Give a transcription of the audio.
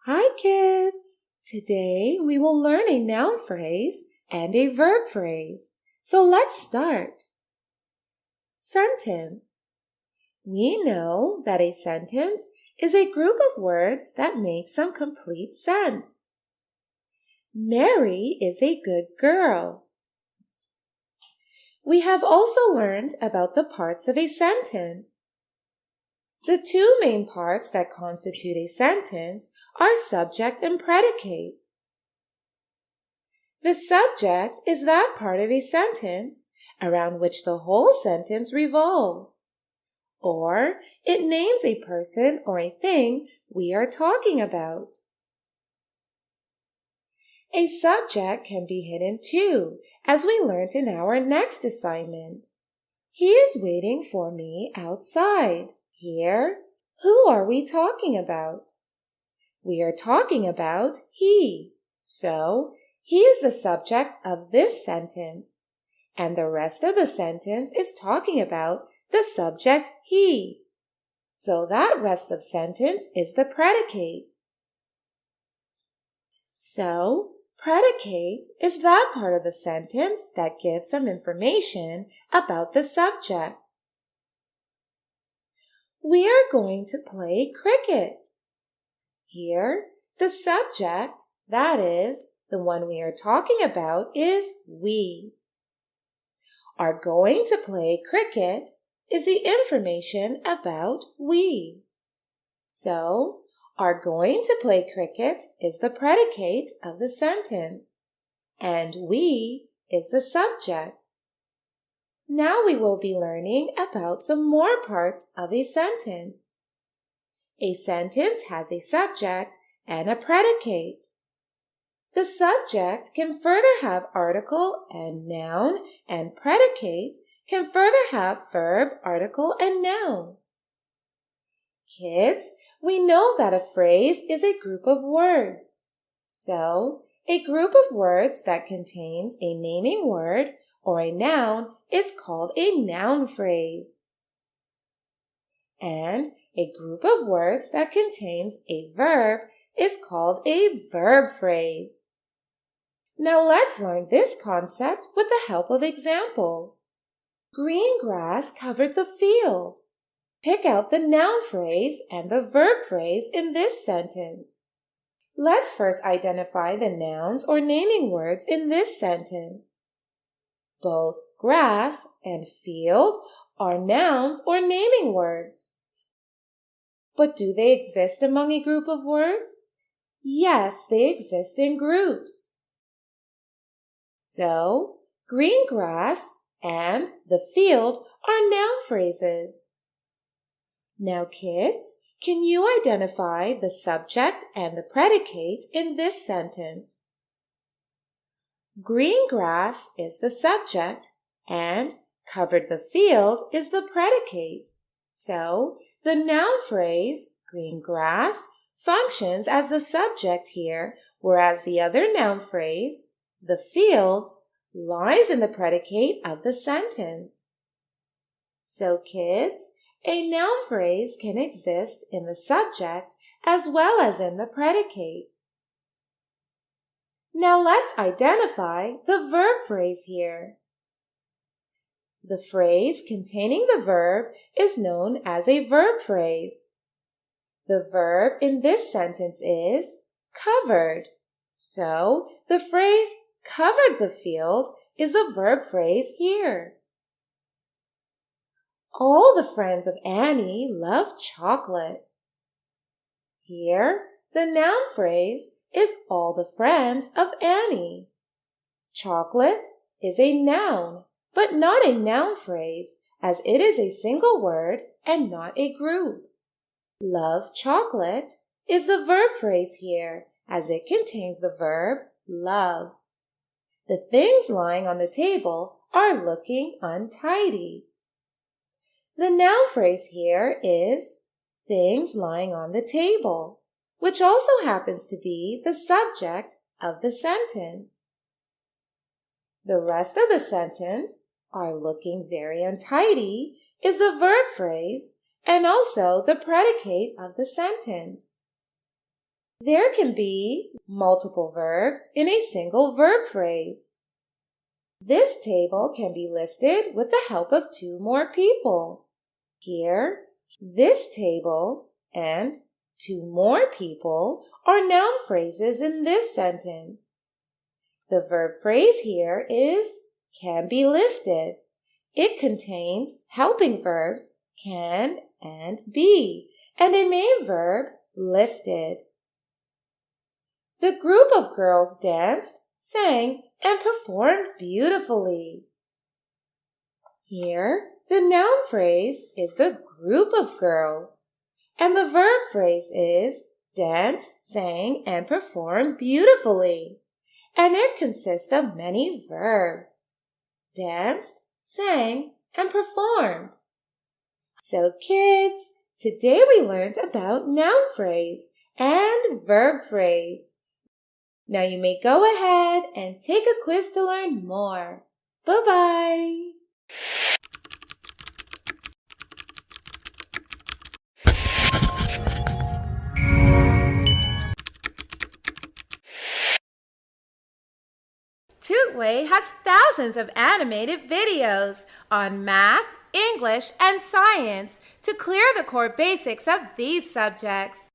Hi kids! Today we will learn a noun phrase and a verb phrase. So let's start. Sentence. We know that a sentence is a group of words that make some complete sense. Mary is a good girl. We have also learned about the parts of a sentence. The two main parts that constitute a sentence are subject and predicate. The subject is that part of a sentence around which the whole sentence revolves, or it names a person or a thing we are talking about. A subject can be hidden too, as we learned in our next assignment. He is waiting for me outside. Here, who are we talking about? We are talking about he. So, he is the subject of this sentence, and the rest of the sentence is talking about the subject he. So that rest of sentence is the predicate. So, predicate is that part of the sentence that gives some information about the subject. We are going to play cricket. Here, the subject, that is, the one we are talking about, is we. Are going to play cricket is the information about we. So, are going to play cricket is the predicate of the sentence, and we is the subject. Now we will be learning about some more parts of a sentence. A sentence has a subject and a predicate. The subject can further have article and noun, and predicate can further have verb, article, and noun. Kids, we know that a phrase is a group of words. So, a group of words that contains a naming word or a noun is called a noun phrase. And a group of words that contains a verb is called a verb phrase. Now let's learn this concept with the help of examples. Green grass covered the field. Pick out the noun phrase and the verb phrase in this sentence. Let's first identify the nouns or naming words in this sentence. Both grass and field are nouns or naming words. But do they exist among a group of words? Yes, they exist in groups. So, green grass and the field are noun phrases. Now, kids, can you identify the subject and the predicate in this sentence? Green grass is the subject and covered the field is the predicate. So, the noun phrase, green grass, functions as the subject here, whereas the other noun phrase, the fields, lies in the predicate of the sentence. So, kids, a noun phrase can exist in the subject as well as in the predicate. Now let's identify the verb phrase here. The phrase containing the verb is known as a verb phrase. The verb in this sentence is covered. So the phrase covered the field is the verb phrase here. All the friends of Annie love chocolate. Here, the noun phrase is all the friends of Annie. Chocolate is a noun, but not a noun phrase, as it is a single word and not a group. Love chocolate is the verb phrase here, as it contains the verb love. The things lying on the table are looking untidy. The noun phrase here is things lying on the table, which also happens to be the subject of the sentence. The rest of the sentence, are looking very untidy, is a verb phrase and also the predicate of the sentence. There can be multiple verbs in a single verb phrase. This table can be lifted with the help of two more people. Here, this table and two more people are noun phrases in this sentence. The verb phrase here is can be lifted. It contains helping verbs can and be, and a main verb, lifted. The group of girls danced, sang, and performed beautifully. Here, the noun phrase is the group of girls, and the verb phrase is danced, sang, and performed beautifully, and it consists of many verbs: danced, sang, and performed. So kids, today we learned about noun phrase and verb phrase. Now you may go ahead and take a quiz to learn more. Bye-bye! Tutway has thousands of animated videos on math, English, and science to clear the core basics of these subjects.